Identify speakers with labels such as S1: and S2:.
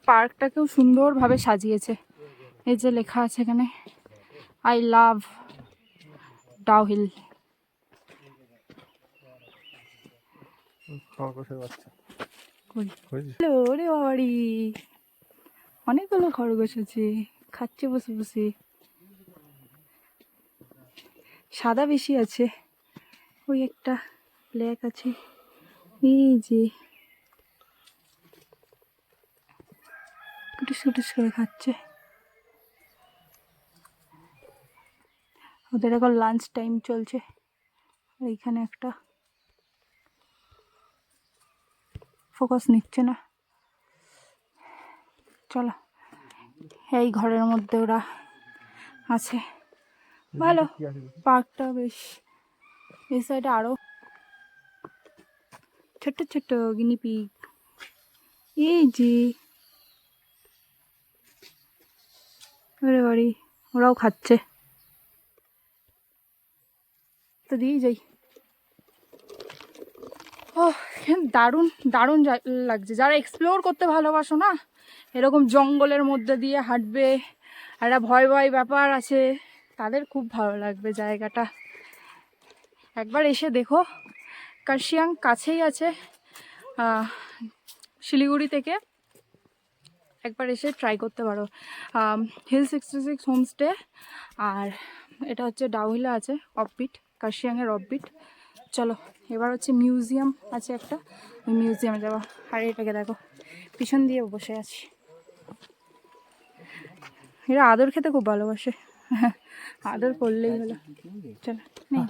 S1: পার্কটাকেও সুন্দরভাবে সাজিয়েছে। এই যে লেখা আছে এখানে, আই লাভ ডাউহিল। ওরে বাবারি, অনেকগুলো খরগোশ আছে, খাচ্ছে বসে বসে। সাদা বেশি আছে, ওই একটা ব্ল্যাক আছে। এই যে কুটুস কুটুস করে খাচ্ছে। ওদের এখন লাঞ্চ টাইম চলছে। এইখানে একটা ফোকাস নিচ্ছে না। চলো, এই ঘরের মধ্যে ওরা আছে। ভালো পার্কটা বেশ। এই সাইডে আরো ছোট্ট ছোট্ট গিনিপিগ। এই যে ওরে বাড়ি, ওরাও খাচ্ছে। তো দিয়ে যাই। ও দারুণ দারুণ লাগছে। যারা এক্সপ্লোর করতে ভালোবাসো না, এরকম জঙ্গলের মধ্যে দিয়ে হাঁটবে, একটা ভয় ভয় ব্যাপার আছে, তাদের খুব ভালো লাগবে জায়গাটা। একবার এসে দেখো। কার্শিয়াং কাছেই আছে শিলিগুড়ি থেকে, একবার এসে ট্রাই করতে পারো। হিল 66 হোমস্টে, আর এটা হচ্ছে ডাউহিলে আছে অফবিট, কার্শিয়াংয়ের অফবিট। চলো এবার হচ্ছে মিউজিয়াম আছে একটা, ওই মিউজিয়ামে যাবো। আর এটাকে দেখো, পিছন দিয়ে বসে আছি। এরা আদর খেতে খুব ভালোবাসে, আদর করলেই হলো। চলো নেই।